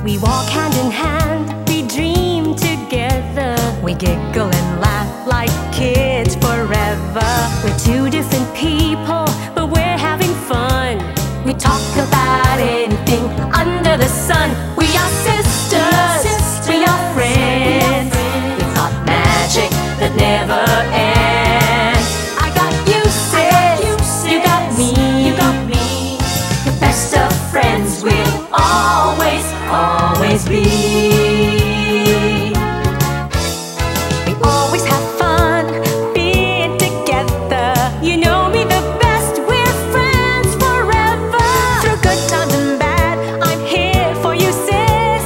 We walk hand in hand, we dream together. We giggle and laugh like kids forever. We're two different people, but we're having fun. We talk about anything under the sun. We are sisters, we are friends. We've got magic that never ends. I got you, sis, you got me, the best of friends we'll always, always be. We always have fun being together. You know me the best, we're friends forever. Through good times and bad, I'm here for you, sis.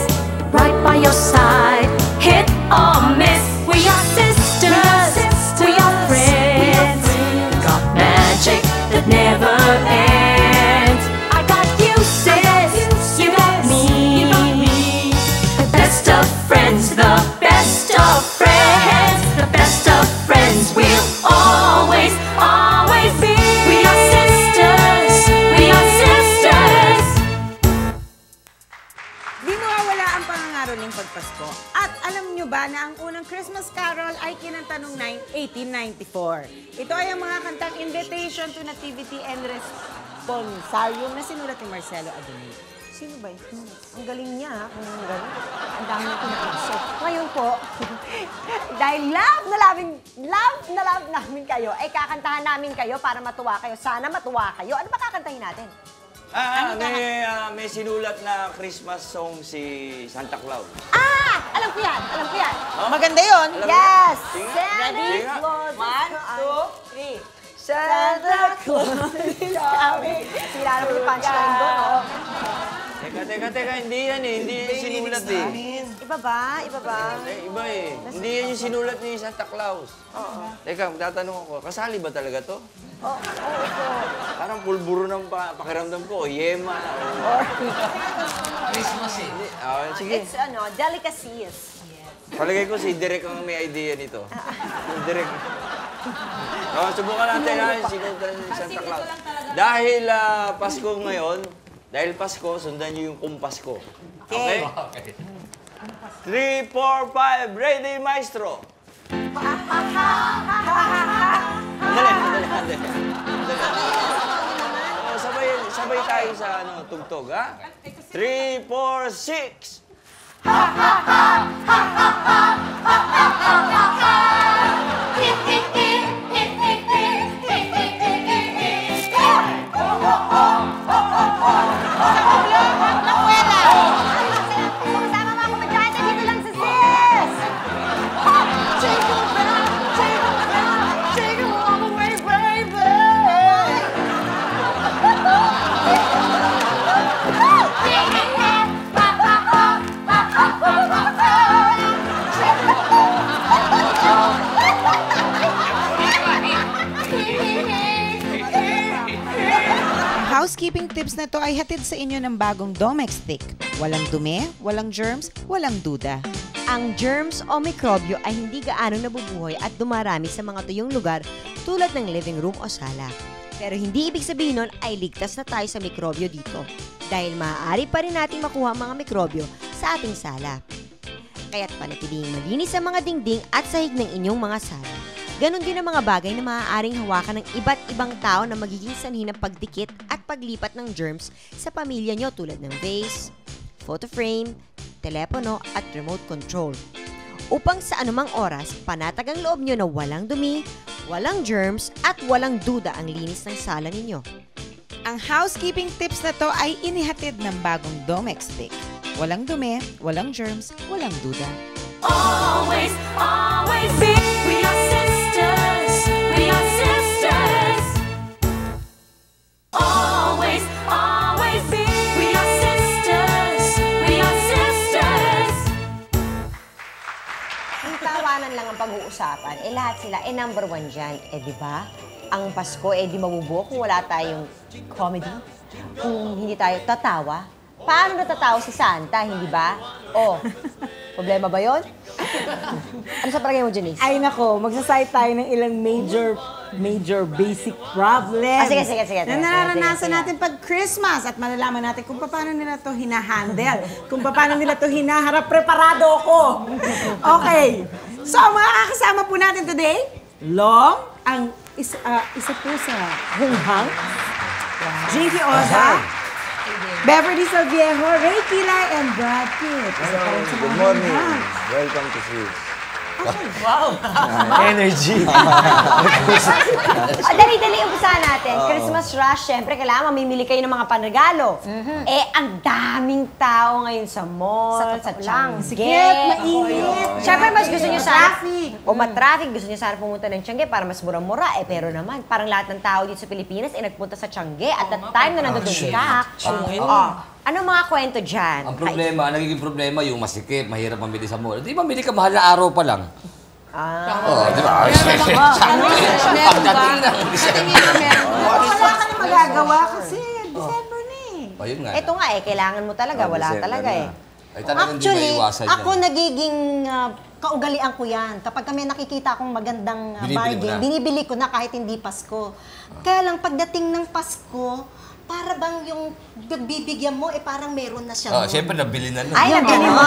Right by your side, hit or miss. We are sisters, we are friends. Got magic that never ends. I got you, sis, you got me. The best of friends, the best of friends, the best of friends we'll always, always be. We are sisters, we are sisters. Di mawawala ang pangangaro ng pagpasko. At alam nyo ba na ang unang Christmas Carol ay kinanta noong 1894. Ito ay ang mga kantang Invitation to Nativity and Responsarium na sinulat ni Marcelo Adonai. Sino ba yun? Ang galing niya, ha? Kung gano'n. Ang dami niya pinakaso. Ngayon po, dahil love na love namin kayo, ay kakantahan namin kayo para matuwa kayo. Sana matuwa kayo. Ano ba kakantahin natin? May sinulat na Christmas song si Santa Claus. Alam ko yan, alam ko yan. Maganda yun. Yes! Sige. Santa Sige. Claus. 1, 2, 3. Santa Claus is coming. Sila naman yung punchline doon, oh. Teka, hindi yan eh. Hindi yan yung sinulat eh. Iba ba? Iba ba? Iba eh. Hindi yan yung sinulat ni Santa Claus. Oo. Teka, magtatanong ako, kasali ba talaga to? Oo, ito. Parang pulburo ng pakiramdam ko, o yema. Christmas eh. Sige. It's, delicacies. Palagay ko si Direk ang may idea nito. Si Direk. Subukan natin ha, sinulat ni Santa Claus. Dahil Pasko ngayon, dahil Pasko, sundan niyo yung kumpas ko. Okay? 3, 4, 5, ready, maestro! Andali. Sabay tayo sa tugtog, ha? 3, 4, 6! Kasama mga kumadyante, dito lang si sis! Jingle bell, jingle all the way, baby! Housekeeping tips na to ay hatid sa inyo ng bagong Domex Stick. Walang dumi, walang germs, walang duda. Ang germs o mikrobyo ay hindi gaano nabubuhay at dumarami sa mga tuyong lugar tulad ng living room o sala. Pero hindi ibig sabihin nun ay ligtas na tayo sa mikrobyo dito dahil maaari pa rin nating makuha ang mga mikrobyo sa ating sala. Kaya't panatiling malinis ang mga dingding at sahig ng inyong mga sala. Ganon din ang mga bagay na maaaring hawakan ng iba't ibang tao na magiging sanhi ng pagdikit at paglipat ng germs sa pamilya nyo tulad ng vase, photo frame, telepono at remote control. Upang sa anumang oras, panatag ang loob nyo na walang dumi, walang germs at walang duda ang linis ng sala ninyo. Ang housekeeping tips na to ay inihatid ng bagong Domex Stick. Walang dumi, walang germs, walang duda. Always, always be. We are sisters, we are sisters. Always, always be. We are sisters, we are sisters. Kung tawanan lang ang pag-uusapan, lahat sila, number one dyan. Di ba? Ang Pasko, di mabubuo kung wala tayong comedy. Kung hindi tayo tatawa. Paano natatawa si Santa, hindi ba? Problema ba yun? Ano sa palagay mo, Janice? Ay nako, magsasay tayo ng ilang major basic problems. Sige. Na nararanasan natin pag Christmas at malalaman natin kung paano nila to hinahandle, kung paano nila to hinaharap. Preparado ako. Okay. So, ang mga kasama po natin today, Long, ang isa po sa Hunghang, Jinky Oza, Beverly Salviejo, Ray Kilay, and Brad Pitt. Good morning. Welcome to Swiss. Energy. Dali-dali, umpisahan natin. Christmas rush, syempre, kailangan mamimili kayo ng mga panregalo. Ang daming tao ngayon sa mall, sa Tiangge. Sikip, mainit. Syempre, mas gusto nyo sana, Traffic. matraffic, gusto nyo sana pumunta ng Tiangge para mas mura-mura. Pero naman, parang lahat ng tao dito sa Pilipinas nagpunta sa Tiangge at that time na nandun ka. Anong mga kwento dyan? Ang problema, ang nagiging problema, yung masikip, mahirap mamili sa mall. Di ba, mamili ka mahal na araw pa lang. Di ba? Pagdating na. Wala ka na magagawa kasi December na eh. Ayun nga. Ito nga kailangan mo talaga. Wala December talaga na. Ay, talagang di Actually, maiwasan yan. ako nagiging kaugalian ko yan. Kapag kami nakikita akong magandang Binibili mo bargain, na? binibili ko na kahit hindi Pasko. Kaya lang pagdating ng Pasko, para bang yung bibigyan mo, parang meron na siya. Siyempre, nabili na nun. Ay, nabili mo.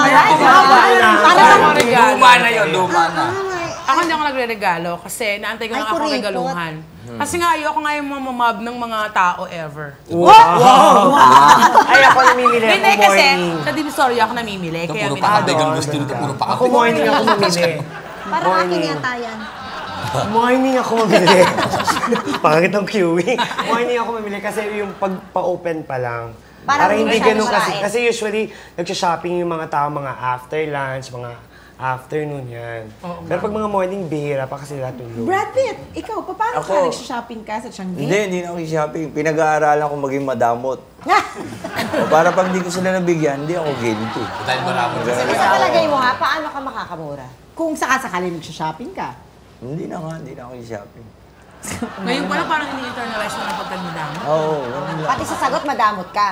Luma na yun, luma na. Ako hindi ako nagre-regalo kasi naantay ko Ay, lang ako kuripot. regaluhan. Kasi nga ayoko nga yung mamamab ng mga tao ever. Ay, ako namimili ako Hindi kasi, morning. sa Divisoria ako namimili. Ito Kaya puro minahal. pakabig ang gusto nito, puro Ako pakabig. morning ako mamili. Parang akin yata yan. Morning ako mamili. Pangit ang queuing. Morning ako mamili kasi yung pagpa-open pa lang. Parang Para hindi masyado ganun kasi. marae. Kasi usually, nagsha-shopping yung mga tao, mga after lunch, mga afternoon yan. Pero pag mga morning, bihira pa kasi lahat tulog. Brad Pitt, ikaw, paano ka Ako- nagsha-shopping ka sa Tiangge? Hindi na ako shopping. Pinag-aaralan ko maging madamot. O para pag di ko sila nabigyan, hindi ako guilty. Dahil marami. Sa palagay mo nga, paano ka makakamura? Kung sakasakali nagsha-shopping ka. Hindi na ako shopping. Ngayon pala parang ini-internalize mo na pagkandang. Oo, ganun lang. Pati sa sagot, madamot ka.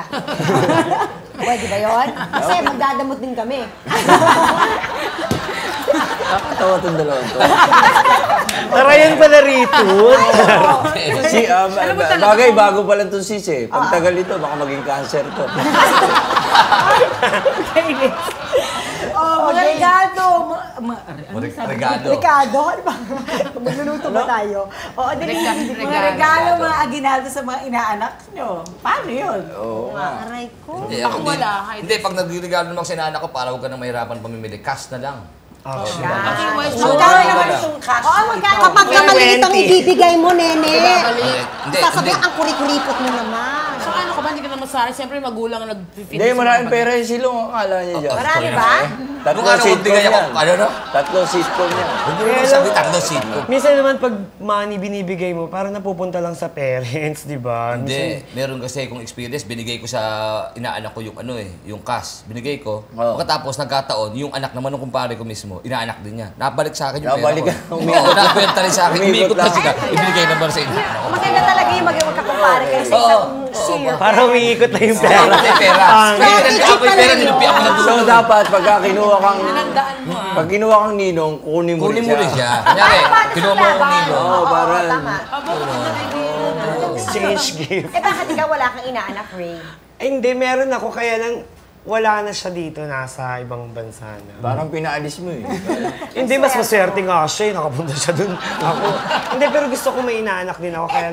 Pwede ba yun? Kasi magdadamot din kami. Nakakatawa itong dalawang to. Tara yan pala rito. Bagay, bago pa lang itong sis eh. Pag tagal ito, baka maging cancer to. Mga regalo. Regalo. Regalo? Ano ba? Magluluto ba tayo? Oo, mga regalo, mga aginaldo sa mga inaanak nyo. Paano yun? Oo nga. Aray ko. Hindi, ako hindi, pag nagregalo naman sa inanak ko, para huwag ka nang mahirapan pamimili. Cash na lang. Magkano naman itong cash? Oo, magkano? Kapag ka maliit ang ibibigay mo, nene, Hindi, sasabihin ang kurikuripot mo naman. So ano ka ba, hindi ka naman sa akin. Siyempre magulang ang nag-finish. Hindi, maraming pera yung silong. Akala niya dyan. Marami ba? Tatlo Kung ano, sitcom bigay ako, yan. ano no? Tatlo sitcom yan. Huwag mo naman sabi, tatlo sitcom. Minsan naman pag money binibigay mo, parang napupunta lang sa parents, di ba? Hindi, meron kasi kung experience, binigay ko sa inaanak ko yung ano eh, yung cash. Binigay ko. Oo. Pagkatapos nagkataon, yung anak naman ng kumpare ko mismo, inaanak din niya. Nabalik sa akin yung Nabalik pera ka? ko. Oo, nabenta rin sa akin. Umikot Umikot na lang. sila. Ibigay naman sa inaanak ko. Maganda talaga yung magkakumpare kayo sa Oo. isang share. Para umiikot na yung Pera. pera. Pera. Pinagkakap ko yung pera, nilupi ako ng So dapat, pagka kinuha kang... Tinandaan mo ah. Pag kinuha kang ninong, kunin mo Kunin rin mo rin siya. Kunyari, kinuha mo yung nilo. Oo, para... Tama. Exchange gift. Bakit ikaw wala kang inaanak, Ray? Ay, hindi, meron ako. Kaya lang, wala na siya dito. Nasa ibang bansa na. Parang pinaalis mo eh. Hindi, mas maswerte nga siya. Nakapunta siya dun. Ako. Hindi, pero gusto ko may inaanak din ako. Kaya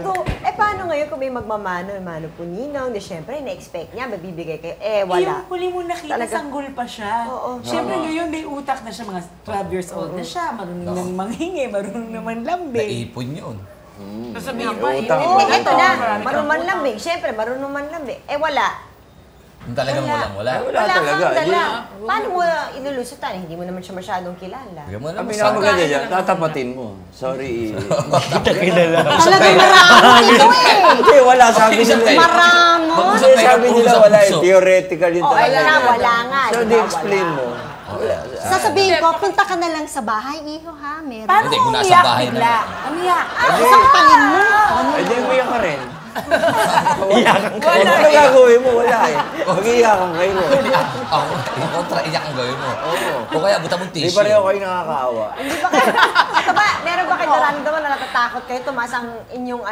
Paano ngayon kung may mano po ninong? Di syempre, na-expect niya, magbibigay kayo. Yung Wala. huli mo nakita, Talaga. sanggol pa siya. Oo. Siyempre ngayon may utak na siya, mga 12 years old na siya. Marunong nang manghingi, marunong naman lambing. Naipon yun. Sasabihin pa, Utang. Ito na, marunong man lambing. Syempre, marunong man lambing. Wala. Yung talagang walang-wala. Wala talaga. kang Hindi. dala. Paano mo ilulusutan? Hindi mo naman siya masyadong kilala. Bigyan mo Ang naman sa pinakamaganda dyan, tatapatin mo. Sorry. Talagang maramot ito eh. Hindi, wala. Sabi nila. Maramot. Mag-usap Hindi, tayo sabi ng nila puso. wala. Theoretical yun Oo, talaga. wala nga. So, di ba? di-explain mo. Sasabihin ko, punta ka na lang sa bahay, iho ha, meron. Paano Hindi, kung kung nasa umiyak bahay bigla? naman. Umiyak. Sampalin mo. Eh, di umiyak ka rin. Iyakan ka. Ano gagawin mo? Wala eh. Mag-iyakan kayo. Ako, yung kontra, iyak ang gawin mo. O kaya, buta mong Di tissue. pareho kayo nakakaawa. Hindi ba kayo, ito ba, meron ba kayo nararamdaman na natatakot kayo, tumaas ang inyong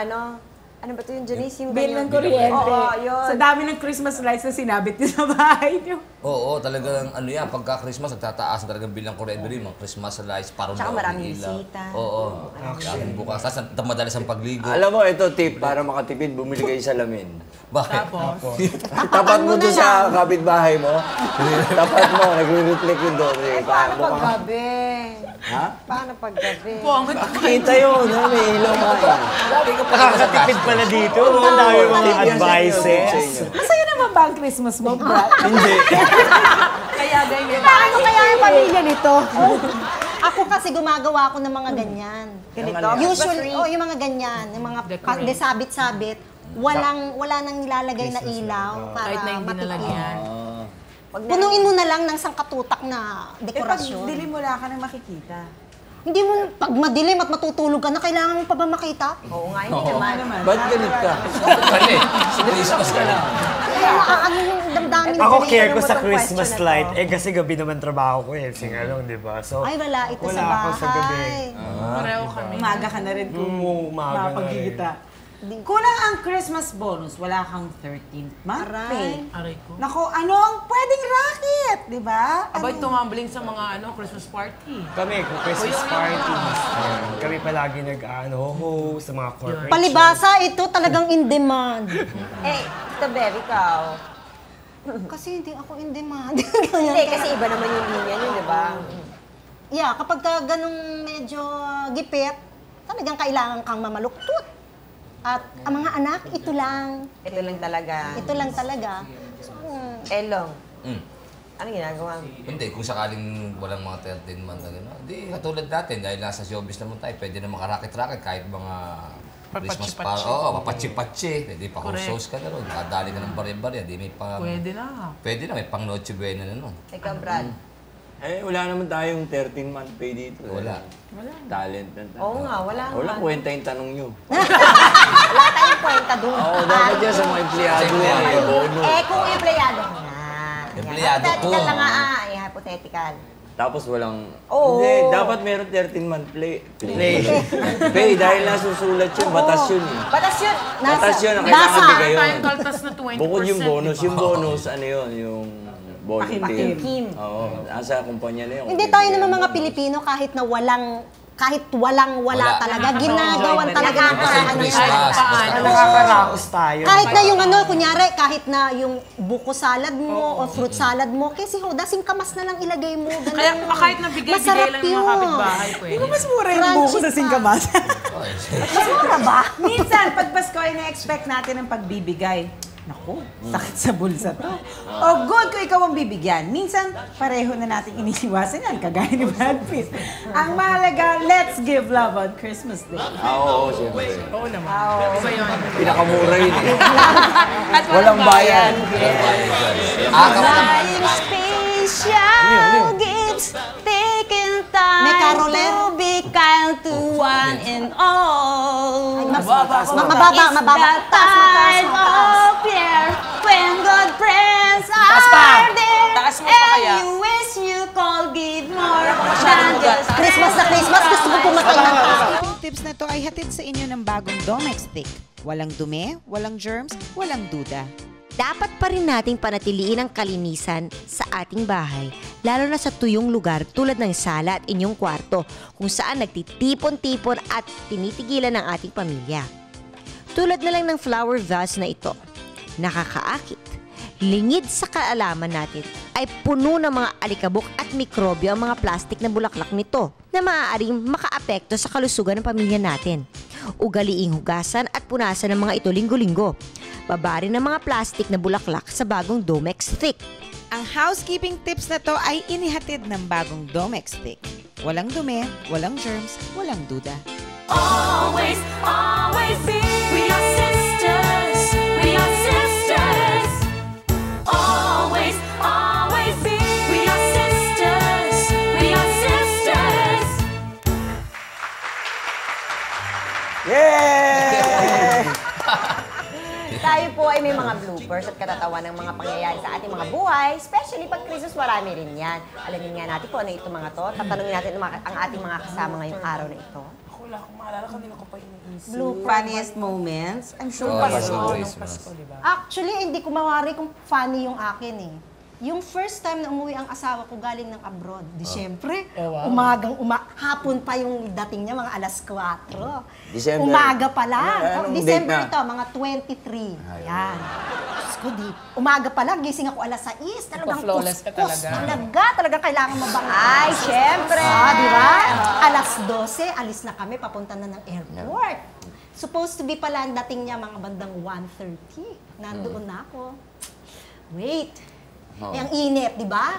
ano ba ito yung Janice? Yung Bill ng ganyan? kuryente. Oo, yun. Sa dami ng Christmas lights na sinabit niyo sa bahay niyo. Oo, talagang ano yan, pagka Christmas, nagtataas na talagang bilang kuryente rin, mga Christmas lights, parang Tsaka daw maraming ilaw. bisita. Oo, laging bukas. Tapos madalas ang pagligo. Alam mo, ito tip para makatipid, bumili kayo sa lamin. Bakit? Tapat mo doon sa kapitbahay mo. Tapat mo, nagre-reflect yung doon. Paano pag gabi? Ha? Paano pag gabi? Kita yun, ha? May ilaw nga yun. Nakakatipid pala dito. Ang dami mga advices. Masaya naman ba ang Christmas mo, Brad? Hindi. Kaya ganyan. Paano kaya yung pamilya nito? Ako kasi gumagawa ako ng mga ganyan. Ganito? Usually, yung mga ganyan, yung mga sabit-sabit, wala nang nilalagay na ilaw para Kahit na hindi matikim. nalagyan. Punuin mo na lang ng sangkatutak na Eh, pag dekorasyon. dilim wala ka nang makikita. Hindi mo, pag madilim at matutulog ka na, kailangan mo pa ba makita? Oo nga, hindi naman. Ba't galit ka? Galit. Si Christmas galit. Kaya ano yung damdamin Ako galing, care alam ko mo sa tong Christmas question na to. light. Eh kasi gabi naman trabaho ko eh. Singalong, di ba? So, Ay, wala ito wala sa bahay. ako sa gabi. Pareho kami. Umaga ka na rin kung Umaga na mapagkikita. Kulang ang Christmas bonus, wala kang 13th month pay. Aray ko. Naku, ano ang pwedeng racket, di ba? Abay, tumambling sa mga Christmas party. Kami, kung Christmas parties. Kami palagi nag-host sa mga corporate Palibasa, ito talagang in demand. Ito, Bev, ikaw. Kasi hindi ako in demand. Hindi, kasi iba naman yung linya nyo, di ba? Yeah, kapag ka ganung medyo gipit, talagang kailangan kang mamaluktot. At ang mga anak, ito lang. Ito lang talaga. Ito lang talaga. So, Elong, Mm. ano ginagawa mo? Hindi, kung sakaling walang mga 13 month na gano'n, di katulad natin, dahil nasa showbiz naman tayo, pwede na makarakit-rakit kahit mga Christmas para, mapatsi-patsi. Pwede pa Correct. host ka na ron, kadali ka ng barya-barya, di may pang... Pwede na. Pwede na, may pang Noche Buena na nun. Ikaw, Brad. Eh, wala naman tayong 13-month pay dito. Wala. Talent na tayo. Oo nga, wala Walang naman. kwenta yung tanong nyo. wala tayong kwenta doon. Oo, dapat yan sa mga empleyado yan. Eh, bonus. Kung empleyado ka na. Empleyado ko. Hypothetical lang nga, hypothetical. Tapos walang... Oo. Hindi, dapat meron 13-month pay dahil nasusulat yun, batas yun eh. Batas yun. Batas yun, ang kailangan bigay yun. Tayong kaltas na 20%. Bukod yung bonus, di ba? yung bonus, ano yun, yung volunteer. Pakim. Oo, nasa kumpanya na yun. Hindi tayo naman mga Pilipino kahit wala talaga. Ginagawan talaga ng paraan ng Christmas. Nakakaraos tayo. kahit na yung kunyari, kahit na yung buko salad mo o fruit salad mo, kasi dasing kamas na lang ilagay mo. Ganun. Kaya kahit na bigay-bigay Masarap lang ng mga yun. kapitbahay, pwede. Mas mura yung buko sa singkamas. Mas mura ba? Minsan, pag Pasko ay na-expect natin ang pagbibigay. Naku, sakit sa bulsa to. O good kung ikaw ang bibigyan. Minsan, pareho na nating iniiwasan yan, kagaya ni Brad Pitt. Ang mahalaga, let's give love on Christmas Day. Oo, siyempre. Oo naman. Iba yun. Pinakamura yun eh. At Walang bayan. Buying special gifts, taking May time caroler? to be kind to one and all. Mababa. It's the time of year when good friends are there, Taas mo pa and kaya? you wish you could give more than just Christmas na Christmas, gusto ko pumatay ng tao. Housekeeping tips na to ay hatid sa inyo ng bagong Domex Stick. Walang dumi, walang germs, walang duda. Dapat pa rin nating panatiliin ang kalinisan sa ating bahay, lalo na sa tuyong lugar tulad ng sala at inyong kwarto, kung saan nagtitipon-tipon at tinitigilan ng ating pamilya. Tulad na lang ng flower vase na ito. Nakakaakit. Lingid sa kaalaman natin ay puno ng mga alikabok at mikrobyo ang mga plastik na bulaklak nito na maaaring makaapekto sa kalusugan ng pamilya natin. Ugaliing hugasan at punasan ng mga ito linggo-linggo. Babari ng mga plastik na bulaklak sa bagong Domex Stick. Ang housekeeping tips na to ay inihatid ng bagong Domex Stick. Walang dumi, walang germs, walang duda. always, always be. We are sisters. We are sisters. Always, always be. We are sisters. We are sisters. Yay! po ay may mga bloopers at katatawa ng mga pangyayari sa ating mga buhay, especially pag Christmas, marami rin yan. Alamin nga natin kung ano itong mga to. Tatanungin natin ang ating mga kasama ngayong araw na ito. Ako wala akong maalala, kanina ko pa iniisip. Funniest moments? I'm sure Christmas. Diba? Actually, hindi ko mawari kung funny yung akin eh. Yung first time na umuwi ang asawa ko galing ng abroad, di syempre, hapon pa yung dating niya, mga alas 4. December. Umaga pa lang. Anong December date na? ito, mga 23. Yan. Diyos ko, umaga pa lang, gising ako alas 6. Talagang Pa-flawless ka talaga. Talagang kailangan mabango. Ay, syempre! Di ba? Alas 12, alis na kami, papunta na ng airport. Supposed to be pala ang dating niya mga bandang 1:30. Nandoon na ako. Wait. Eh, ang init, di ba?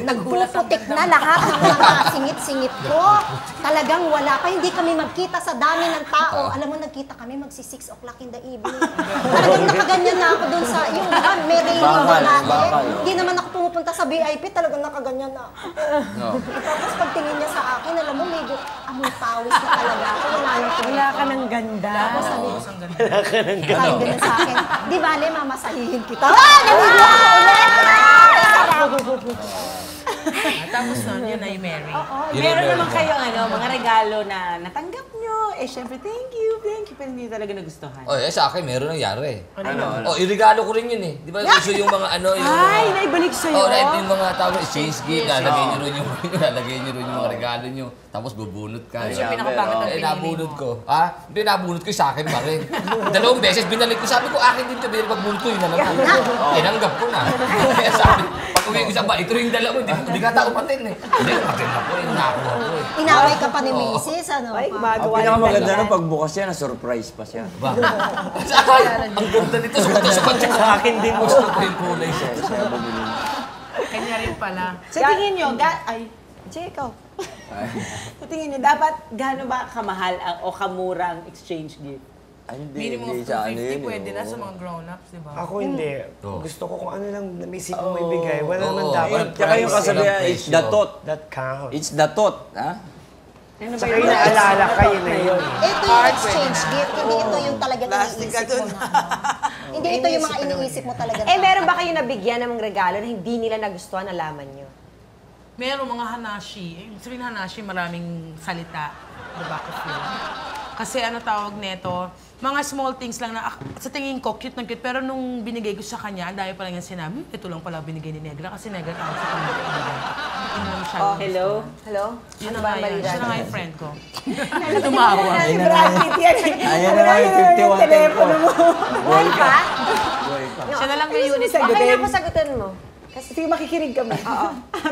Nagpuputik na lahat ng mga singit-singit ko. Talagang wala pa. Hindi kami magkita sa dami ng tao. Alam mo, nagkita kami magsi 6 o'clock in the evening. Talagang nakaganyan na ako dun sa, yung may railing natin. Hindi naman ako pumupunta sa VIP, talagang nakaganyan na ako. Tapos pagtingin niya sa akin, alam mo, medyo amoy pawis na talaga ako. Wala ka ng ganda. Tapos sabi, Wala ka ng sabi ganun sa akin, di bale, mamasahihin kita. Naligo ako ulit! Tapos nun, yun ay Mary. Meron naman kayong mga regalo na natanggap nyo. Eh, syempre, thank you. Pero hindi talaga nagustuhan. Oh, sa akin, meron nangyari. Oh, iregalo ko rin yun eh. Di ba gusto yung mga Ay, naibalik sa'yo. Oh, yung mga tawag, exchange gift, lalagay niyo rin yung mga regalo niyo. Tapos bubunot ka. Yung pinakapangit ang pinili nabunot mo. ko. Hindi, nabunot ko sa akin pa rin. 2 beses, binalik ko. Sabi ko, akin din ito. Pagbunot ko, yun na naman. Tinanggap ko na. Kaya sabi, pag uwi ko sa ba, ito rin yung dalawa. Hindi ka tao patin eh. Hindi, patin ako eh. Nakuha ko eh. Inaway ka pa ni Mrs. Ano? Ay, Ang gumagawa pinakamaganda nun, pagbukas yan, na-surprise pa siya. Ba? Sa akin, ang ganda nito. Sa akin din. Gusto ko yung kulay siya. Kanya rin pala. Sa tingin nyo, ikaw. Sa tingin nyo, dapat gaano ba kamahal o kamura ang exchange gift? Ay, hindi. Minimum Hindi of sa 250 pwede na sa mga grown-ups, di ba? Ako hindi. Gusto ko kung ano lang naisip mo ibigay. Wala naman Oo. dapat. Tsaka yung kasabihan, it's the thought. That count. It's the thought. Ha? Saka yung naalala kayo na yun. Ito yung exchange gift, hindi ito yung talagang iniisip mo na. Hindi ito yung mga iniisip mo talaga. Eh, meron ba kayo nabigyan ng mga regalo na hindi nila nagustuhan, nalaman nyo? Meron mga hanashi. Ibig sabihin hanashi, maraming salita. The back of you. Kasi ano tawag nito, mga small things lang na sa tingin ko, cute na cute. Pero nung binigay ko sa kanya, ang dami pa lang yung sinabi, ito lang pala binigay ni Negra. Kasi Negra tawag sa kanya. Hello? Hello? Yun Ano na ba nga ang yan. balita? Siya na nga yung friend ko. Tumawa. Si Brad Pitt yan. Ayan na nga yung 51 telepono mo. Buhay pa? Siya na lang may unit. Okay na ako sagutin mo. Sige, makikinig kami. Oo.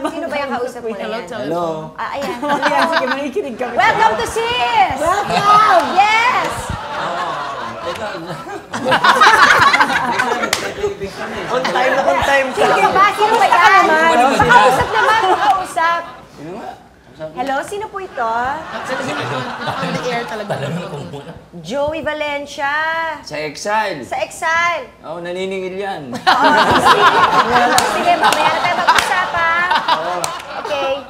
Sino ba yung kausap mo na yan? Hello? Ayan. Ayan, sige, makikinig kami. Welcome to Sis! Welcome! Yes! On time ka. Sino ba? Sino ba yan? Makausap naman, makausap. Hello, sino po ito? On the air talaga. Joey Valencia. Sa Exile. Sa Exile. Oo, naniningil yan. Sige, mamaya na tayo mag-usap, ha? Okay.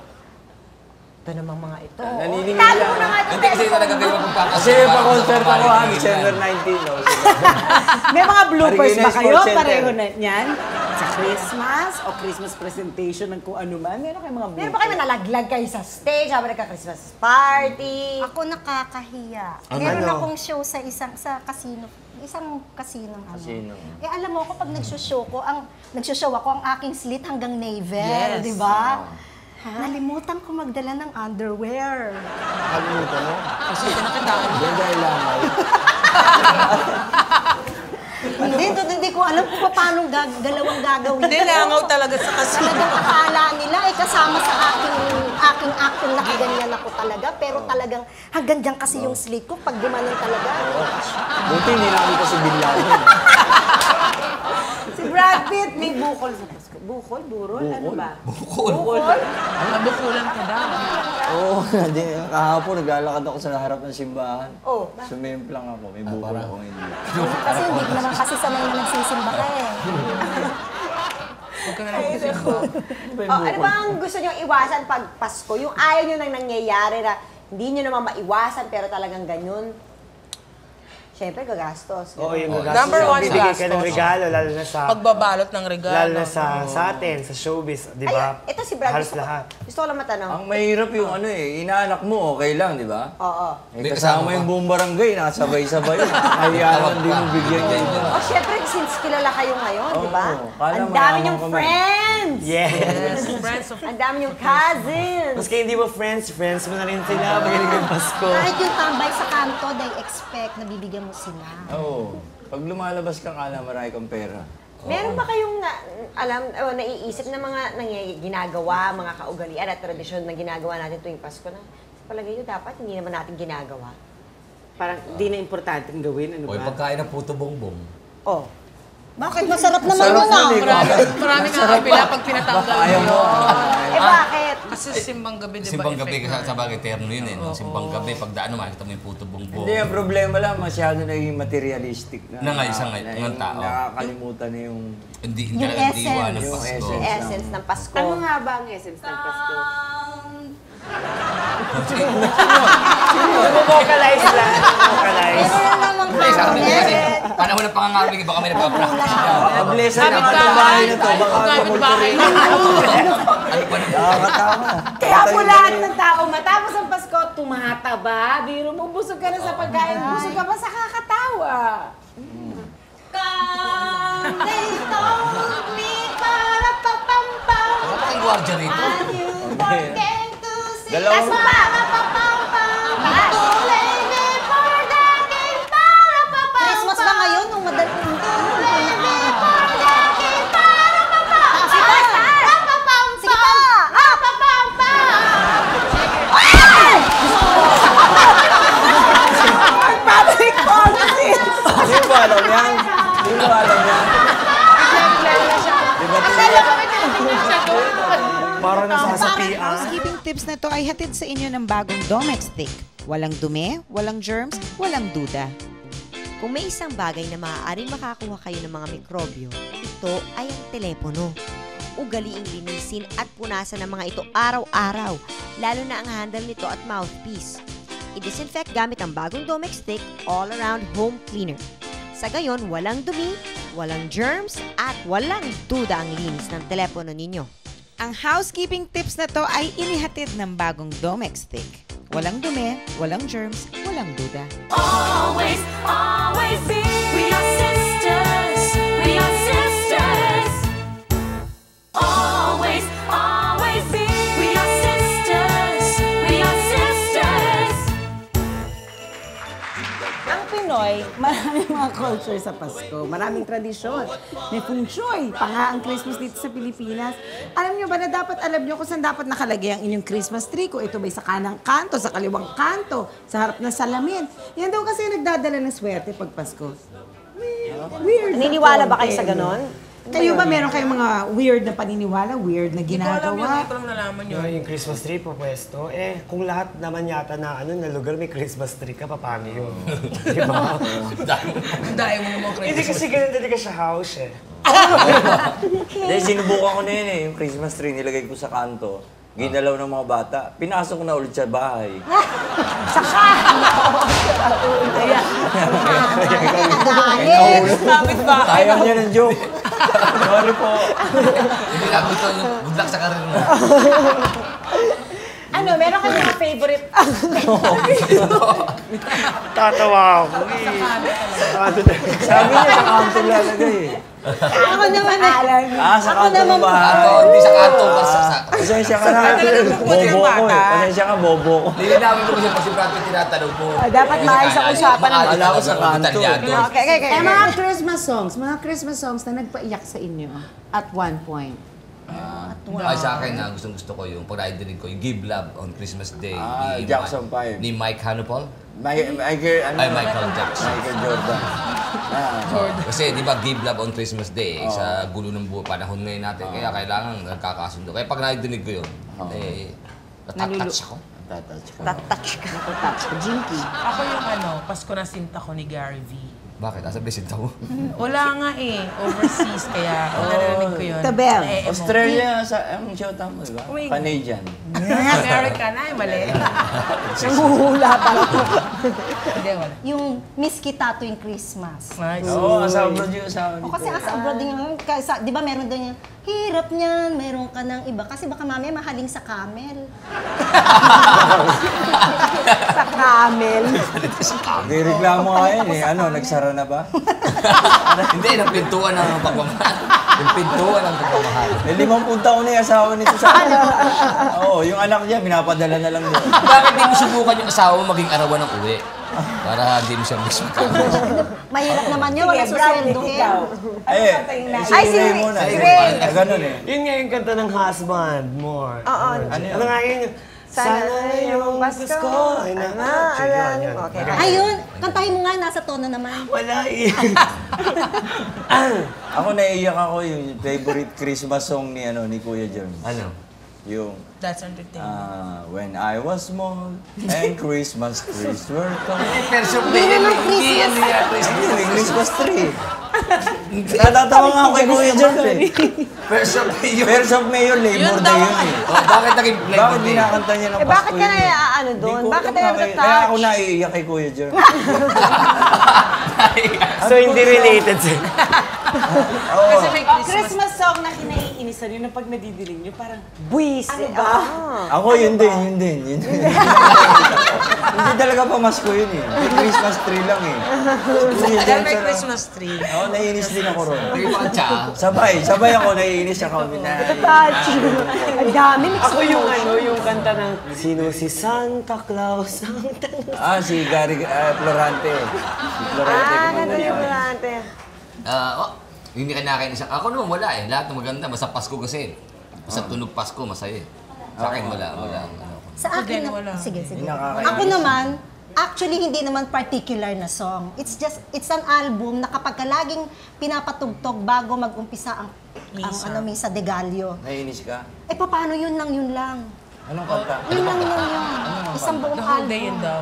Ito namang mga ito. Naniningil Tago yan. mo na nga ito. Hindi kasi talaga kayo magpapakasama. Kasi pa-concert ako December 19. No? May mga bloopers ba Marikina kayo? Sports Center. Pareho na yan? Sa Christmas o Christmas presentation ng kung ano man? Meron kayong mga bloopers? Meron ba kayo nalaglag kayo sa stage habang nagka-Christmas party? Ako nakakahiya. Ano? Meron akong show sa casino. Isang casino. Casino. Eh alam mo ako pag nagsho-show ako ang aking slit hanggang navel, Yes. di ba? Nalimutan ko magdala ng underwear. Kalimutan mo. Kasi pinakadaan. Yan dahil lamay. Hindi ko alam kung paano galawang gagawin. Hindi, nangaw talaga sa kasi. Talagang akala nila kasama sa aking acting nakaganyan ako talaga. Pero talagang hanggang dyan kasi yung slit ko pag gumanon talaga. Buti hindi namin kasi Bin Laden. Si Brad Pitt may bukol sa Pasko. Bukol? Burol? Ano ba? Bukol. Nabukulan ka daw. Oo, kahapon naglalakad ako sa harap ng simbahan. Oh. Sumemplang ako, may bukol akong hindi. Kasi hindi naman kasi sanay na nagsisimba ka eh. Huwag ka na lang magsimba. Ano ba ang gusto nyo iwasan pag Pasko? Yung ayaw nyo nang nangyayari na hindi nyo naman maiwasan pero talagang ganyan. Siyempre, gagastos. Oo, yung gagastos. Number one Bibigay ka ng gastos. regalo, lalo na sa... Pagbabalot ng regalo. Lalo na sa atin, sa showbiz, di ba? Ay, ito si Brad. Halos lahat. Gusto ko lang matanong. Ang mahirap yung ano inaanak mo, okay lang, di ba? Oo. Eh, kasama yung buong barangay, nakasabay-sabay. Kaya hindi mo bigyan niya iba. Oh, syempre, since kilala kayo ngayon, di ba? kala Ang dami mayaman niyong kami. friends! Yes! Friends of... Ang dami niyong cousins! Maski hindi mo friends mo na rin sila. Magaling yung Pasko. Kahit yung tambay sa kanto, they expect na bibigyan mo sila. Oo. Pag lumalabas ka, kala marami kang pera. Meron ba kayong naiisip na mga ginagawa, mga kaugalian at tradisyon na ginagawa natin tuwing Pasko na sa palagay nyo dapat hindi naman natin ginagawa? Parang di na importanteng gawin, ano O, yung ba? pagkain ng puto bongbong. Oh. Bakit? Masarap naman Sarap yun na, di ba? Marami nga kapila pag pinatanggal Ayaw mo. Eh bakit? Kasi simbang gabi, di ba? Simbang gabi effect kasi sa bagay terno yun eh. No? Simbang gabi, pag daan makita mo yung puto bongbong. Hindi, ang problema lang, masyado naging materialistic na. Na nga, isang tao. Nakakalimutan na yung... Hindi Yung talaga diwa essence. ng Pasko. Yung essence ng Pasko. Ano nga ba ang essence ng Pasko? Vocalize lang. Vocalize. Meron namang Hindi, sa akin kasi, panahon ng pangangabig, baka may nagpa-practice siya. Bless na naman ang bahay na to. Baka Gamit bahay. Ano pa nakakatawa. Kaya po lahat ng tao matapos ang Pasko, tumataba. Biro mo, busog ka na sa pagkain. Busog ka pa sa kakatawa. They told me para papampam. Ano pa kayong gwardiya rito? And you forget to sing. Dalawang- Para papampam. Tulay me forgetting para papampam. Christmas ba ngayon? Nung madaling tulay me forgetting para papampam. Sige pa! Papampam! Sige pa! Public policy! Hindi mo alam yan. Hindi mo alam yan. Parang nasasapian. Housekeeping tips na to ay hatid sa inyo ng bagong Domex Stick. Walang dumi, walang germs, walang duda. Kung may isang bagay na maaaring makakuha kayo ng mga mikrobyo, ito ay ang telepono. Ugaliing linisin at punasan ng mga ito araw-araw, lalo na ang handle nito at mouthpiece. I-disinfect gamit ang bagong Domex Stick all-around home cleaner. Sa gayon, walang dumi, walang germs, at walang duda ang linis ng telepono ninyo. Ang housekeeping tips na to ay inihatid ng bagong Domex Stick. Walang dumi, walang germs, walang duda. Always, always be. We are sisters. We are sisters. Always, always be. We are sisters. We are sisters. Ang Pinoy, maraming mga culture sa Pasko. Maraming tradisyon. May feng shui. Pa nga ang Christmas dito sa Pilipinas. Alam nyo ba na dapat alam nyo kung saan dapat nakalagay ang inyong Christmas tree? Kung ito ba'y sa kanang kanto, sa kaliwang kanto, sa harap ng salamin. Yan daw kasi nagdadala ng swerte pag Pasko. Weird. Naniniwala ba kayo sa ganon? Kayo ba meron kayong mga weird na paniniwala, weird na Hindi ko alam yun. ginagawa? Ito lang nalaman yun. Yung Christmas tree po pwesto, kung lahat naman yata na na lugar may Christmas tree ka, paano yun? Di ba? Ang dahil mo naman Hindi Christmas. kasi ganun talaga sa house Hindi, sinubukan ko na yun eh. Yung Christmas tree nilagay ko sa kanto. Ginalaw ng mga bata. Pinasok ko na ulit sa bahay. Kapit ba? Ayaw niya ng joke. Sorry po. Hindi lang gusto yung good luck sa karir mo. Ano, meron kayong mga favorite? Tatawa ako Sabi niya sa kanto lalagay eh. Ako naman Sa kanto ng bahay. Kanto, hindi sa kanto. Sa Pasensya ka na. Bobo ko eh. Pasensya ka, bobo ko. Hindi namin ko kasi pag si Brad Pitt tinatanong po. Dapat maayos ang usapan ng Akala ko sa kanto. Okay. Mga Christmas songs na nagpaiyak sa inyo at one point. Ay, sa akin na gusto ko yung pag naidinig ko, yung Give Love on Christmas Day. ni Jackson 5. Ni Mike Hanupol. Michael Jackson. Michael Jordan. Kasi di ba Give Love on Christmas Day, sa gulo ng buhay, panahon ngayon natin. Kaya kailangan nagkakasundo. Kaya pag naidinig ko yun, natatouch ako. Tatouch ka. Jinky. Ako yung Pasko na Sinta ko ni Gary V. Bakit? Asa Blessed daw? Wala nga eh. Overseas, kaya narinig ko yun. Tabel. Australia, ang showtime mo, di ba? Oh my God. Canadian. American, ay mali. Nanguhula pala. Hindi, wala. Yung Miss Kita tuwing Christmas. Nice. Oo, sa abroad yung asawa O nito. kasi asa abroad din yung, di ba meron din yung, hirap niyan, meron ka ng iba. Kasi baka mamaya mahaling sa camel. Sa camel. May reklamo nga yun eh. Ano, nagsara na ba? Hindi, ng pintuan ng pagmamahal. Yung pintuan ng pagmamahal. 50 taon na yung asawa nito sa akin. Oo, yung anak niya, pinapadala na lang doon. Bakit di mo subukan yung asawa mo maging arawan ng uwi? Para hindi mo siya mismo. Mahirap naman yun, wala suswendohin. Ay, si Ray muna. si Ray. Ganun eh. Yun nga yung kanta ng husband, more. Oo. Ano nga yun? Sana yung Pasko. Ay, na. Okay. Ayun, kantahin mo nga, nasa tono naman. Wala eh. Ako naiiyak ako yung favorite Christmas song ni Kuya Jerm. Ano? Yung That's entertainment. When I was small and Christmas trees were tall. Person Hindi naman Christmas. Yung Christmas tree. Natatawa nga ako kay Kuya Jerm eh. Person Mayor. First of Mayor, Labor Day yun eh. Oh, bakit naging Bakit Labor Day? binakanta niya ng Pasko bakit ka yun eh? na ano doon? Hindi ko Bakit alam tayo bakit. natouch? Kaya ako naiiyak kay Kuya Jerm. So, hindi related sa'yo. Oo. Kasi may Christmas. Christmas song na kinaiinisan yun na pag nadidiling nyo, parang buwis. Ano ba? Ako yun din. Hindi talaga pamasko yun eh. May Christmas tree lang eh. Dahil may Christmas tree. Oo, naiinis din ako ron. May mga tsa. Sabay ako, naiinis ako. Touch. Ang dami. Ako yung yung kanta ng Sino si Santa Claus? Si Gary Florante. Si Florante. Ganda yung Florante. Hindi ka nakakainis. Ako naman wala eh. Lahat ng maganda. Basta Pasko kasi. Basta tunog Pasko, masaya eh. Sa akin wala. Sa akin, Ako din, wala. sige. Nakakainis. Ako naman, actually, hindi naman particular na song. It's an album na kapag ka laging pinapatugtog bago mag-umpisa ang Misa de Gallo. Naiinis ka? Eh, paano yun lang? Anong kanta? Yun lang yun. Isang buong The whole album. day yun daw.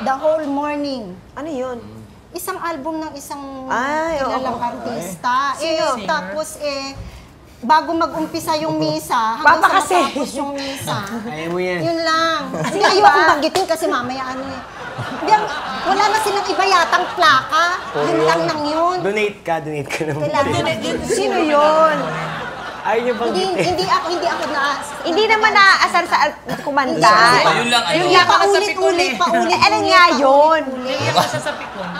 The whole morning. Ano yun? Isang album ng isang Ay, oo. kilalang artista. Sino? Singer? Tapos bago mag-umpisa yung misa, hanggang Papa sa kasi. matapos yung misa. Ayaw mo yan. Yun lang. Hindi ayoko banggitin kasi mamaya Hindi, wala na silang iba yatang plaka. Yun lang yun. Donate ka naman. Kailangan. Sino yun? Ayaw niyo bang Hindi ako na... Hindi naman naaasar sa kumanta. Yun lang, ano? Yun lang ako sa Paulit-ulit, pikon paulit. Ano nga yun? Hindi ako sa pikon.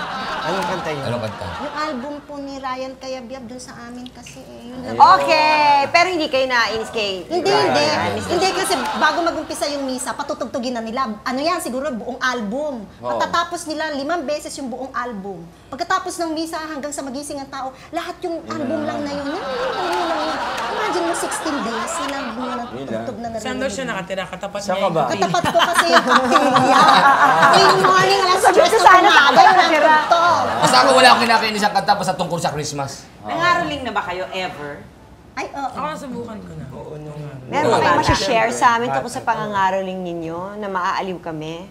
Anong kanta yun? Anong kanta? Yung album po ni Ryan Cayabyab dun sa amin kasi yun lang. Okay, pero hindi kayo nainis kay... Hindi kasi bago mag-umpisa yung misa, patutugtugin na nila. Ano yan, siguro buong album. Matatapos nila 5 beses yung buong album. Pagkatapos ng misa hanggang sa magising ang tao, lahat yung album lang na yun. Yun. Imagine mo 16 days, silang natutugtog na narinig. Saan daw siya nakatira? Katapat Saan niya ka ba? yung Katapat ko kasi yung cocktailya. In the morning, alas 10 Sabi ko sana umaga, tayo natira. natutugtog. Basta ako wala akong kinakainis ang kanta basta tungkol sa Christmas. Nangaroling na ba kayo ever? Ay, oo. Ako nasubukan ko na. Meron ba kayong masashare sa amin tungkol sa pangangaroling ninyo na maaaliw kami?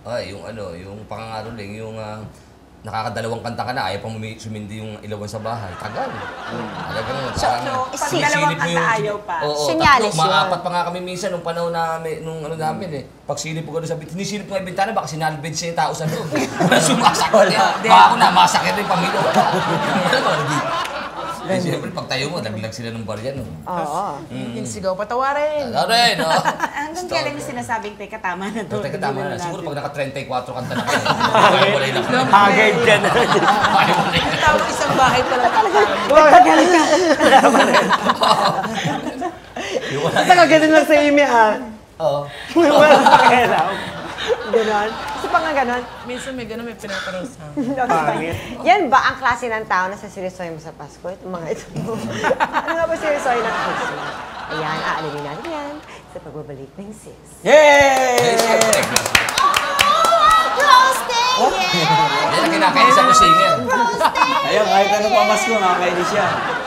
Ay, yung pangangaroling, yung nakakadalawang kanta ka na, ayaw pang sumindi yung ilawan sa bahay. Tagal. Talagang parang pag sinisilip dalawang mo kanta ayaw pa. Oo, Senyales tatlo, maapat pa nga kami minsan nung panahon namin, nung namin eh. Pag silip ko doon sa bintana, sinisilip ko yung bintana, baka sinalbid siya yung tao sa loob. Sumasakit eh. Baka ako na, masakit rin pamilya. Eh, siyempre, pag tayo mo, naglag sila ng barya, no? Oo. Yung sigaw, patawarin. Rin, no? Hanggang kailan yung sinasabing, teka, tama na to. Teka, tama na. Siguro pag naka-34 kanta na kayo, ayaw na yun. Haggard ka na. Ayaw na yun. Tawag isang bahay pa lang. Basta ka ganun lang sa imi Oo. Walang pakialam. Ganon. Gusto pa nga ganon. Minsan may gano'n, may pinaparosa. Pangit. Yan ba ang klase ng tao na sa seryosoy mo sa Pasko? Itong mga ito. Ano nga ba seryosoy ng Christmas? Ayan, aalimin natin yan sa pagbabalik ng sis. Yay! Roasting! Yan ang kinakainis ako singer. Ayun, kahit ano pamasko, nakakainis siya.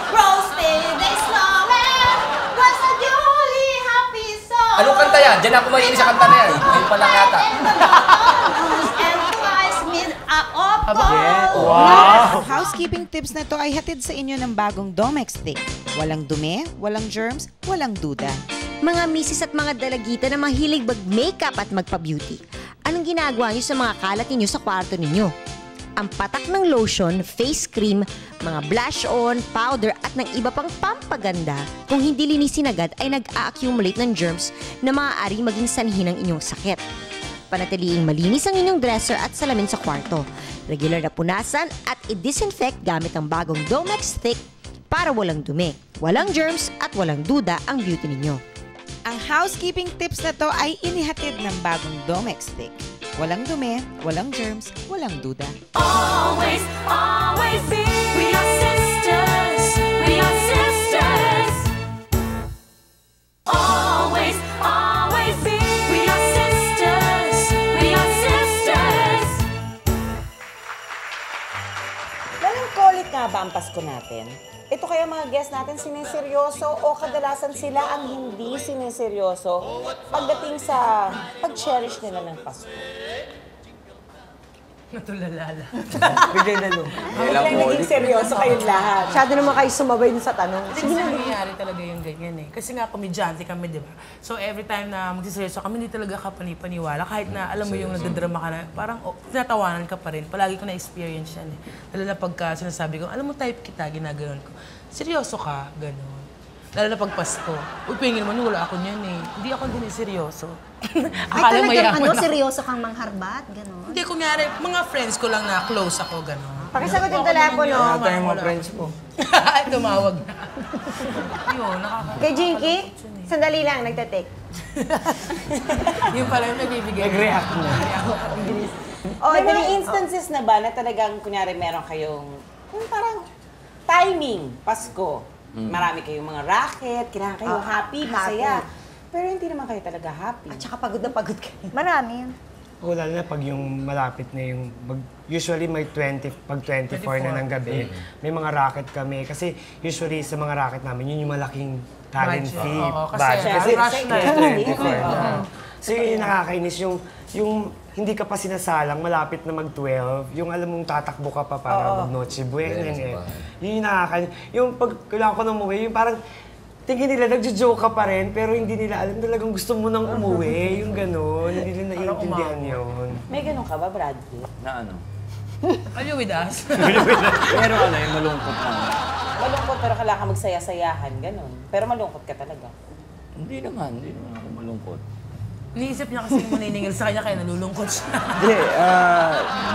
Roasting! They snowman was a jolly happy song. Anong kanta yan? Diyan ako maiinis sa kanta na yan. Ayun pa lang yata. And twice mid Ako po! Ang housekeeping tips na to ay hatid sa inyo ng bagong Domex Stick. Walang dumi, walang germs, walang duda. Mga misis at mga dalagita na mahilig mag-makeup at magpa-beauty. Anong ginagawa niyo sa mga kalat niyo sa kwarto ninyo? Ang patak ng lotion, face cream, mga blush on, powder at ng iba pang pampaganda kung hindi linisin agad ay nag-a-accumulate ng germs na maaaring maging sanhi ng inyong sakit. Panatiliing malinis ang inyong dresser at salamin sa kwarto. Regular na punasan at i-disinfect gamit ang bagong Domex Stick para walang dumi, walang germs at walang duda ang beauty ninyo. Ang housekeeping tips na to ay inihatid ng bagong Domex Stick. Walang dumi, walang germs, walang duda. Always, always be. We are sisters. We are sisters. Always, always be. We are sisters. We are sisters. Melancholic nga ba ang Pasko natin? Ito kaya mga guests natin siniseryoso o kadalasan sila ang hindi siniseryoso pagdating sa pag-cherish nila ng Pasko? Natulalala. Bigay na no. Biglang naging seryoso kayong lahat. Masyado naman kayo sumabay dun sa tanong. Kasi nangyayari talaga yung ganyan eh. Kasi nga komedyante kami, di ba? So every time na magsiseryoso kami, hindi talaga ka panipaniwala. Kahit na alam mo yung nagdadrama ka na, parang tinatawanan ka pa rin. Palagi ko na-experience yan eh. Lalo na pagka sinasabi ko, alam mo type kita, ginaganon ko. Seryoso ka, gano'n. Lalo na pag Pasko. Uy, pingin mo, wala ako niyan eh. Hindi ako din seryoso. Ay, talagang seryoso kang mangharbat, gano'n. Hindi, kunyari, mga friends ko lang na close ako, gano'n. Pakisagot yung telepono. Ata yung mga friends mo. Ay, tumawag na. Yun, Kay Jinky, sandali lang, nagte-take. Yung pala yung nagbibigay. Nag-react na. May mga instances na ba na talagang, kunyari, meron kayong parang timing, Pasko. Marami kayong mga racket, kailangan kayo happy, masaya. Pero hindi naman kayo talaga happy. At saka pagod na pagod kayo. Marami. Wala na pag yung malapit na yung, usually may 24 na ng gabi, may mga racket kami. Kasi usually sa mga racket namin, yun yung malaking talent Budget. fee. Oo, kasi rush na. 24 na. So yung nakakainis, yung hindi ka pa sinasalang, malapit na mag-12, yung alam mong tatakbo ka pa para mag-Noche Buena. Yun yung nakakainis. Yung pag kailangan ko na umuwi, yung parang tingin nila, nagjo-joke ka pa rin, pero hindi nila alam talagang gusto mo nang umuwi. Yung gano'n, hindi nila naiintindihan yun. May ganun ka ba, Bradley? Na ano? Are you with us? Pero ano, yung malungkot na. Malungkot pero kailangan ka magsaya-sayahan, ganun. Pero malungkot ka talaga. Hindi naman ako malungkot. Iniisip niya kasi maniningil sa kanya kaya nalulungkot siya. Hindi,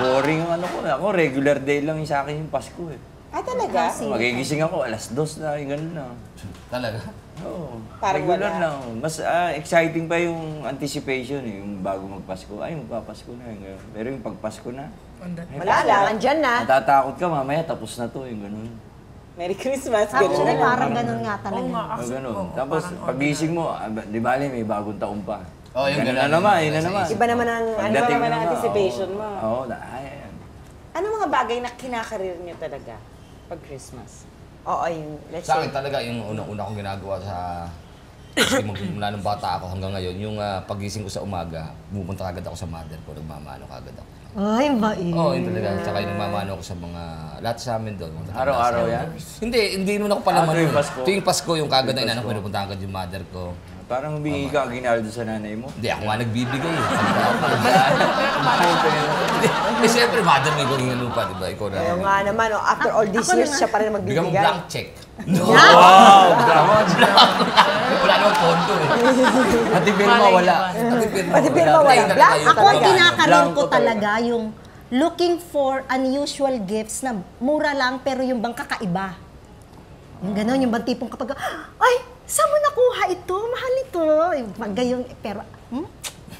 boring yung ano ko. Ako, regular day lang yung sa akin yung Pasko eh. Ah, talaga? Magigising ako, 2:00 na, yung gano'n na. Talaga? Oo. Parang regular wala. lang. Mas exciting pa yung anticipation eh, yung bago magpasko. Ay, magpapasko na, yung gano'n. Pero yung pagpasko na, Wala lang, andyan na. natatakot ka, mamaya tapos na to, yung gano'n. Merry Christmas, Actually, ganun. parang ganun nga talaga. Oo nga, O actually, gano'n. oo, Tapos, parang pagising mo, di bali, may bagong taon pa. Oh, yung Ganun gano'n. na naman, yun na naman. Iba naman ang Pagdating naman ang na, anticipation mo. Oo, ayan. Ano mga bagay na kinakarir niyo talaga pag Christmas? Oo, yung let's Sa akin say. talaga, yung unang-una kong ginagawa sa... Kasi mula nung bata ako hanggang ngayon, yung pagising ko sa umaga, pupunta agad ako sa mother ko, nagmamano agad ako. Ay, bait. Oo, yun talaga. Tsaka yung nagmamano ako sa mga... Lahat sa amin doon. Araw-araw yan? Hindi naman ako pala tuwing mano. Pasko? Tuwing Pasko, yung kagad na inanong ko, pinupunta agad yung mother ko. Parang humingi ka ginaldo sa nanay mo. Hindi, ako nga nagbibigay eh. Eh, siyempre, mother may gawin ng lupa, di ba? Ikaw na. Ayaw nga naman, after all these years, siya pa rin Bigyan mo magbibigay. blank check. Wow! Wala namang pondo eh. Pati pirma wala. Pati pirma wala. Blank. Ako ang kinakarir ko Blanco talaga yung looking for unusual gifts na mura lang pero yung bang kakaiba. Yung gano'n, yung bang tipong kapag, ay, saan mo nakuha ito? Mahal ito. Yung pag gayon, pero,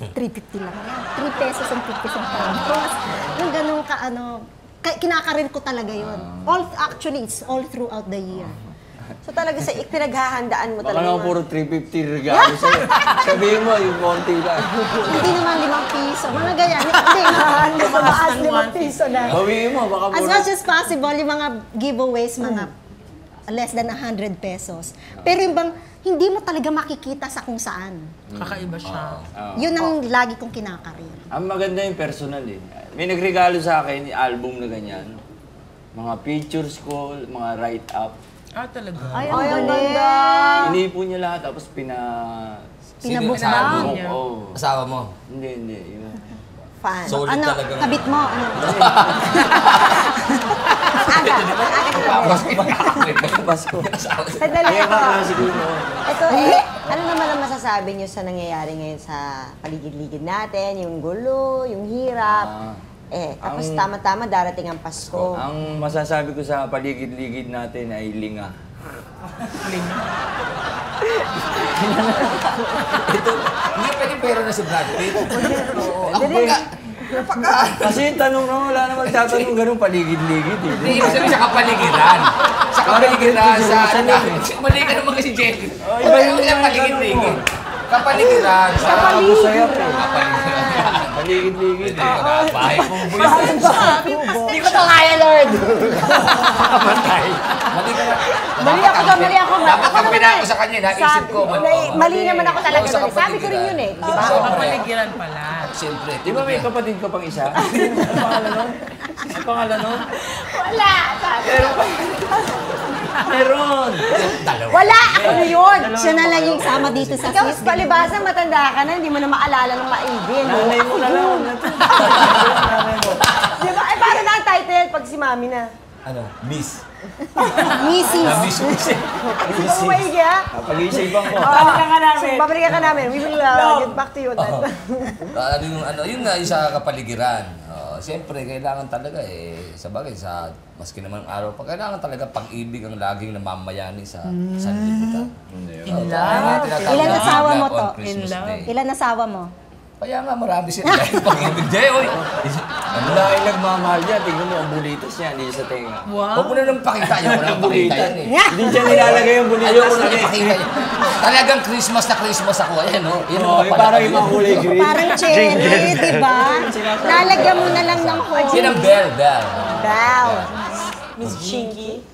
350 lang yan. 3 pesos and 50 centavos. Yung gano'n ka, kinakarir ko talaga yun. Actually, it's all throughout the year. So talaga sa pinaghahandaan mo Baka talaga. naman puro 350 regalo sa'yo. Sabihin mo, yung konti lang. Hindi naman 5 piso. Mga ganyan. Hindi naman. Tumaas 5 piso na. Bawiin mo, baka As puro... much as possible, yung mga giveaways, mga less than 100 pesos. Pero yung bang, hindi mo talaga makikita sa kung saan. Kakaiba siya. Yun ang lagi kong kinakarir. Ang maganda yung personal eh. May nagregalo sa akin, album na ganyan. Mga pictures ko, mga write-up. Talaga. Ay, ang ganda. Inipon niya lahat, tapos Pinabuksan Pinabuksan niya. Oo. Asawa mo. Hindi. Yung... Fan. Solid Ano, talaga. kabit mo? Ano? Pasko. Sandali Kaya ako. nga klasiko yun. Ito, ano naman ang masasabi niyo sa nangyayari ngayon sa paligid-ligid natin? Yung gulo, yung hirap. Tapos tama-tama darating ang Pasko. Ang masasabi ko sa paligid-ligid natin ay linga. Ito, hindi pwede pera na si Brad Pitt. Oo. Ako Kasi yung tanong na wala naman tatanong ganun paligid-ligid eh. Hindi, ibig sabihin sa kapaligiran. Sa kapaligiran, sa ano. Mali ka naman kasi, Jelly. iba yung yung paligid-ligid. Kapaligiran. Sa Kapaligiran. Kapaligiran. Paligid-ligid eh. Bahay kong buwis. Hindi ko to kaya, Lord! Mali ako. Dapat kampi na ako sa kanya. Naisip ko. Mali naman ako talaga doon. Sabi ko rin yun eh. Di ba? Kapaligiran pala. Siyempre. Di ba may kapatid ka pang isa? Ang pangalan nun? Ang pangalan nun? Wala! Meron! Dalawa. Wala! Ako yun! Siya na lang yung sama dito sa Ikaw, Swiss. palibasa, matanda ka na, hindi mo na maalala ng maigi. Nanay mo na lang. Nanay mo. Di ba? Paano na ang title pag si Mami na? Ano? Miss. Mrs. Miss. Hindi mo maigi, ha? Pag-iisipan ko. Balikan ka namin. Babalikan ka namin. We will get back to you. Yun nga, yung sa kapaligiran. Siyempre, kailangan talaga sa bagay, maski naman araw pa, kailangan talaga pag-ibig ang laging namamayani sa sanlibutan. Ilan asawa mo to? In love. Ilan asawa mo? Kaya nga marami sila dahil pag-ibig dyan. Dahil nagmamahal niya, tignan mo ang bulitos niya, hindi sa tenga. Huwag mo na lang pakita. Ayaw ko na pakita yan eh. Hindi siya nilalagay yung bulitos. Ayaw ko na lang pakita yan. Talagang Christmas na Christmas ako. Ayan o. Yung parang yung mga kulay green. Parang cherry, di ba? Lalagyan mo na lang ng hole. Yan ang bell. Bell. Miss Chinky.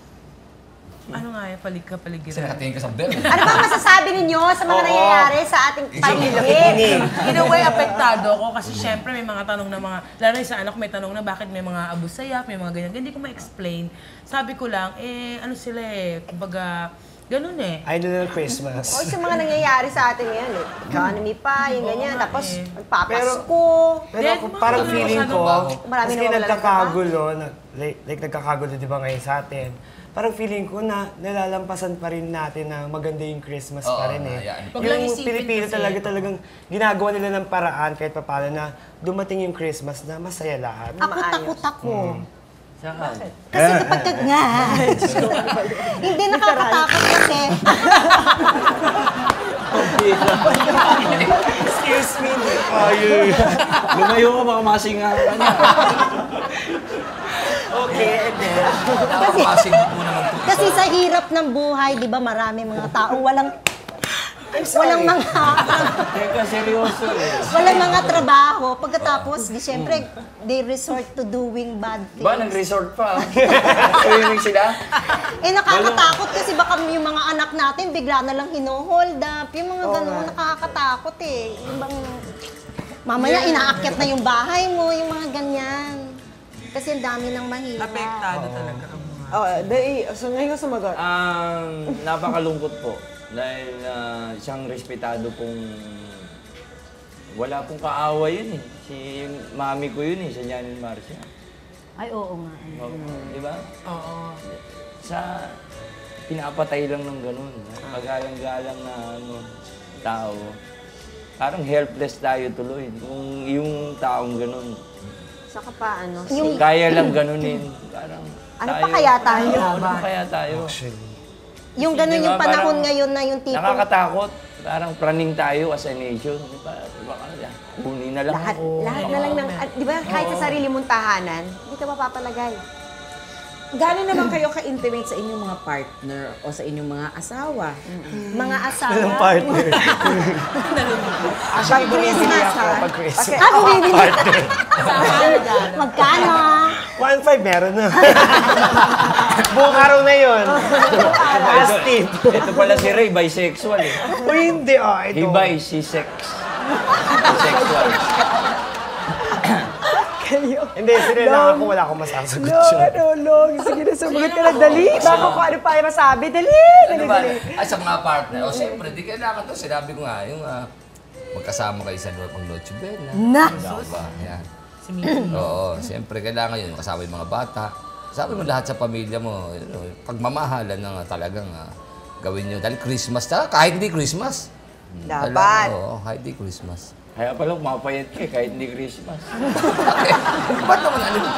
Ano nga yung Kasi kapaligiran? nakatingin ka sa bell. Ano ba masasabi ninyo sa mga nangyayari sa ating paligid? In a way, apektado ako kasi syempre may mga tanong na lalo yung sa anak may tanong na bakit may mga abusayak, may mga ganyan. Hindi ko ma-explain. Sabi ko lang, ano sila kumbaga, ganun eh. Idol ng Christmas. O sa mga nangyayari sa atin ngayon eh. Economy pa, yung ganyan. Tapos, magpapasko. Pero ako, parang feeling ko, Marami maski naman nagkakagulo, like nagkakagulo di ba ngayon sa atin, parang feeling ko na nalalampasan pa rin natin na maganda yung Christmas pa rin eh. Huwag lang Yung isipin Pilipino kasi talagang ginagawa nila ng paraan kahit papaano na dumating yung Christmas na masaya lahat. Ako takot ako. Saan? Kasi kapag nga, hindi nakakatakot kasi. Excuse me. Lumayo ka, baka masinga ka niya. Kasi sa hirap ng buhay, di ba marami mga taong walang mga Teka, seryoso eh. walang mga trabaho. Pagkatapos, di syempre, they resort to doing bad things. Ba, nag-resort pa. Swimming sila? Nakakatakot kasi baka yung mga anak natin bigla na lang hino-hold up. Yung mga ganun, nakakatakot eh. Yung bang, mamaya inaakyat na yung bahay mo, yung mga ganyan. Kasi ang dami ng mahirap. Apektado talaga ang mga. So ngayon sumagot. Napakalungkot po. Dahil isang respetado pong wala pong kaaway yun eh. Si mami ko yun eh, si Janine Marcia. Ay, oo nga. Di ba? Oo. Sa pinapatay lang ng ganun. Pagalang-galang na tao. Parang helpless tayo tuloy. Kung yung taong ganun. Saka pa Kaya lang ganunin. Parang ano pa kaya tayo? Ano pa kaya tayo? Yung ganun yung panahon ngayon na yung tipong Nakakatakot. Parang praning tayo as a nation. Di ba? Kunin na lang Lahat na lang ng, di ba, kahit sa sarili mong tahanan, hindi ka mapapalagay. Gano'n naman kayo ka-intimate sa inyong mga partner o sa inyong mga asawa? mga asawa. Walang partner. Actually, bumibili ako pag Christmas. Magkano? 1.5 meron na. Buong araw na yun. Last tip. Ito pala si Ray, bisexual eh. Uy, hindi ito. Hibay, si sex. Bisexual. Hindi, sinilang ako, wala akong masasagot siya. Sige na, sumagot ka na. Dali. Baka kung ano pa yung masabi. Dali. Ano ba? Ay, sa mga partner. O, siyempre, di kailangan to. Sinabi ko nga, yung magkasama kayo sa pang Noche Buena. Diba? Yan. Oo, siyempre, kailangan yun. Kasama yung mga bata. Sabi mo lahat sa pamilya mo, pagmamahalan na talagang gawin nyo. Dahil Christmas, kahit hindi Christmas. Dapat. Oo, kahit hindi Christmas. Kaya pala mapayat ka kahit hindi Christmas. Ba't naman ano ba?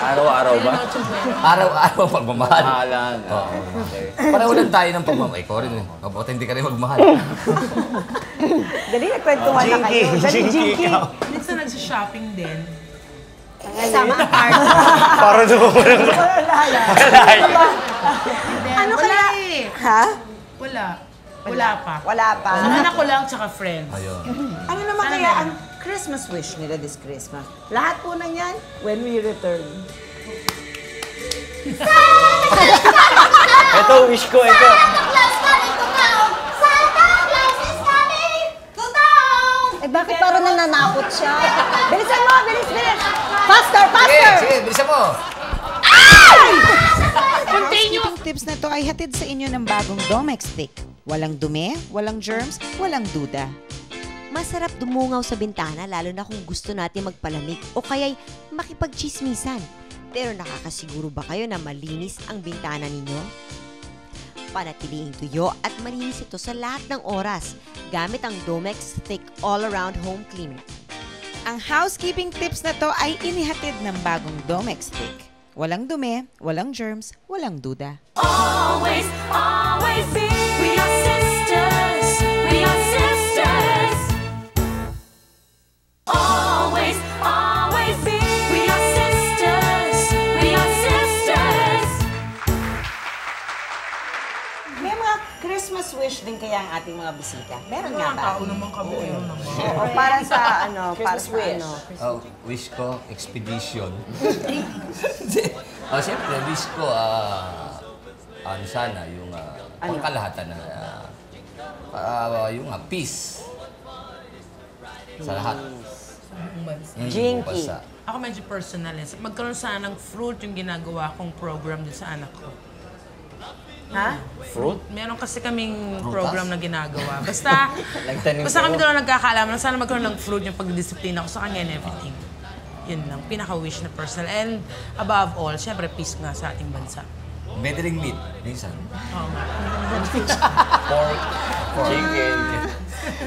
Araw-araw ba? Araw-araw pagmamahal. Mahalan. Oo. Okay. Pareho lang tayo ng pagmamahal. Ikaw rin eh. Kapag hindi ka rin magmahal. Dali, nagkwentuhan na kayo. Dali, Jinky. Minsan nagsishopping din. Kasama ang partner. Para doon. Ano Wala kaya? eh. Ha? Wala pa. Wala pa. Sa anak ko lang, tsaka friends. Ayun. Ano naman kaya ang Christmas wish nila this Christmas? Lahat po na yan, when we return. Ito, wish ko, ito. Eh, bakit parang nananakot siya? Bilisan mo! Bilis! Faster! Faster! Sige, bilisan mo. Housekeeping tips na to ay hatid sa inyo ng bagong Domex Stick. Walang dumi, walang germs, walang duda. Masarap dumungaw sa bintana lalo na kung gusto natin magpalamig o kaya'y makipagchismisan. Pero nakakasiguro ba kayo na malinis ang bintana ninyo? Panatiliing tuyo at malinis ito sa lahat ng oras gamit ang Domex Stick All-Around Home Cleaner. Ang housekeeping tips na to ay inihatid ng bagong Domex Stick. Walang dumi, walang germs, walang duda. Always, always be. We are sisters. We are sisters. Always, always be. We are sisters. We are sisters. May mga Christmas wish din kaya ang ating mga bisita. Meron nga Mga ba? tao naman kami. Ayun naman. O para sa ano, para sa wish. ano. Oh, wish ko, expedition. Siyempre, wish ko, sana, yung pangkalahatan na, yung peace sa lahat. Jinky. Ako medyo personal eh. Magkaroon sana ng fruit yung ginagawa kong program din sa anak ko. Ha? Fruit? Meron kasi kaming program na ginagawa. Basta Nagtanim kami ko. doon nagkakaalaman na sana magkaroon ng fruit yung pagdisiplina ko sa kanya and everything. Yun lang, pinaka-wish na personal. And above all, syempre peace nga sa ating bansa. Bettering meat, minsan. Oo nga. Pork, Chicken.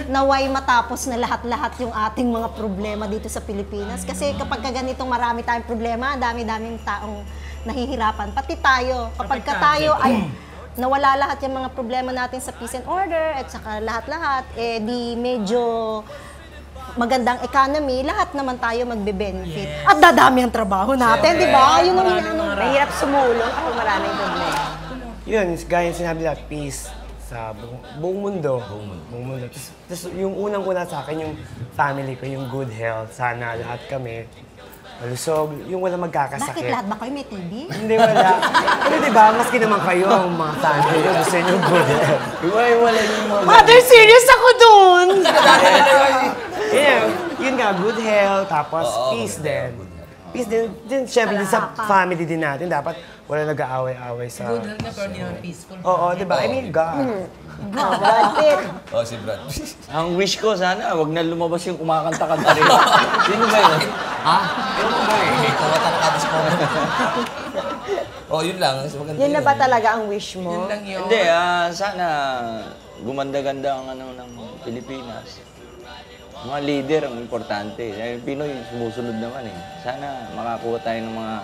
Naway matapos na lahat-lahat yung ating mga problema dito sa Pilipinas. Kasi kapag ganitong marami tayong problema, dami-daming taong nahihirapan. Pati tayo. Kapag ka tayo ay nawala lahat yung mga problema natin sa peace and order at saka lahat-lahat, eh di medyo magandang economy, lahat naman tayo magbe-benefit. Yes. At dadami ang trabaho natin, di ba? Yun ang Maraming inaano. mga Mahirap sumulong kung maraming problema. Yun, gaya yung sinabi nila, peace sa buong mundo. Buong mundo. Tapos yung unang-una sa akin, yung family ko, yung good health. Sana lahat kami malusog, yung wala magkakasakit. Bakit lahat ba kayo may TB? Hindi, wala. Pero diba, maski naman kayo, ang mga family ko, gusto nyo good health. Iwala yung mga... Mother, serious ako dun! Yun nga, good health, tapos peace din. Peace din, syempre din sa family din natin, dapat wala nag-aaway-aaway sa... Good health na pero hindi naman peaceful. Oo, diba? I mean, God. Oh, si Brad. Ang wish ko sana, wag na lumabas yung kumakanta-kanta rin. Sino ba yun? Ha? Pero ba eh, may kumata na katas ko. Oh, yun lang. Yun na ba talaga ang wish mo? Yun lang yun. Hindi, sana gumanda-ganda ang ng Pilipinas. Mga leader ang importante. Pinoy, sumusunod naman eh. Sana makakuha tayo ng mga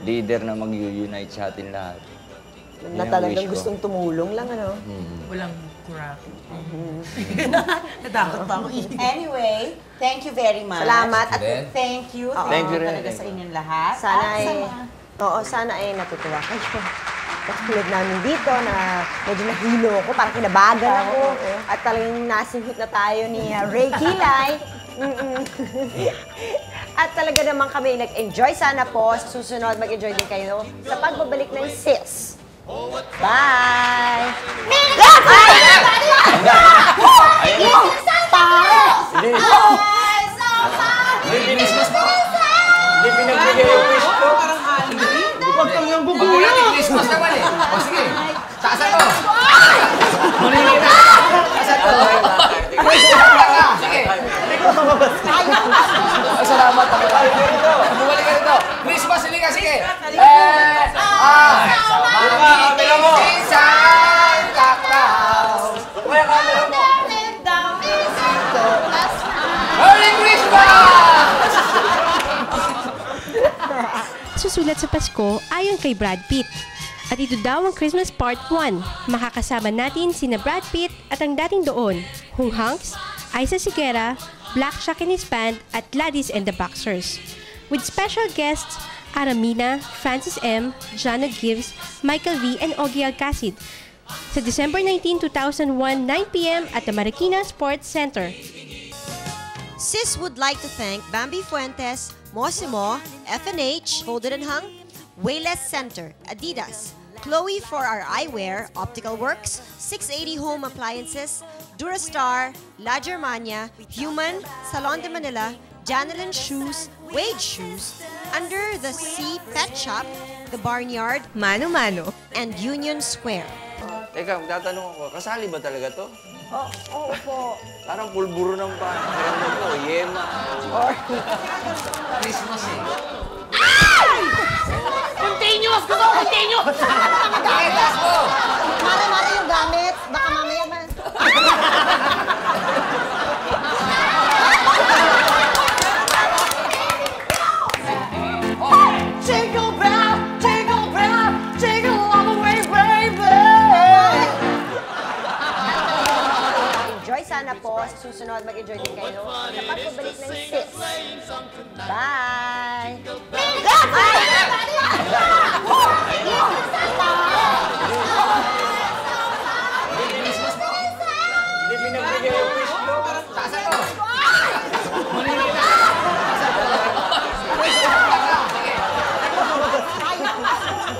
leader na mag-unite sa atin lahat. Yun Na ang talagang wish ko. gustong tumulong lang, ano? Walang corrupt. Natakot pa ako. Anyway, thank you very much. Salamat At Ren. thank you. Thank you rin. Talaga sa inyong lahat. Sana At ay, sa mga- sana ay natutuwa kayo. Katulad namin dito na medyo nahilo ako, parang kinabagan ako. At talagang nasinghit na tayo ni Ray Kilay. At talaga naman kami nag-enjoy. Sana po sa susunod mag-enjoy din kayo sa pagbabalik ng Sis. Bye! Merry Christmas po! Hindi pinagbigay yung wish ko. Parang holiday. Huwag kang yung Pag wala ni Christmas naman eh. O sige, saasan mo. Manili na. Saasan mo. Sige. Ay, salamat. Bumalik ka rito. Christmas, hindi ka. Sige. Kamila mo. Santa Claus. Kaya kamila mo. Merry Christmas! Susulat sa Pasko ayon kay Brad Pitt. At ito daw ang Christmas Part 1. Makakasama natin sina Brad Pitt at ang dating doon, Hung Hunks, Isa Sigera, Black Shuck and his band at Gladys and the Boxers. With special guests Aramina, Francis M., Jana Gibbs, Michael V. and Ogie Alcacid sa December 19, 2001, 9 p.m. at the Marikina Sports Center. Sis would like to thank Bambi Fuentes, Mosimo, FNH, Folded and Hung, Wayless Center, Adidas, Chloe for our eyewear, Optical Works, 680 Home Appliances, Durastar, La Germania, Human, Salon de Manila, Janelin Shoes, Wade Shoes, Under the Sea Pet Shop, The Barnyard, Mano Mano, and Union Square. Teka, magtatanong ako, kasali ba talaga to? Oo po. Parang pulburo ng pakiramdam ko, yema. Christmas eh. Continuous! Gusto ko continuous! Taas mo! Mare-mare yung gamit. Baka mamaya man. Jingle bell, jingle bell, jingle all the way, baby! Enjoy sana po sa susunod mag-enjoy din kayo sa pagbabalik ng Sis. Bye! Hindi pinagbigay yung wish ko. Saasan mo. Manili na.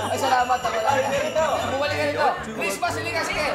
Ay, salamat. Bumalik ka rito. Christmas, hindi ka. Sige.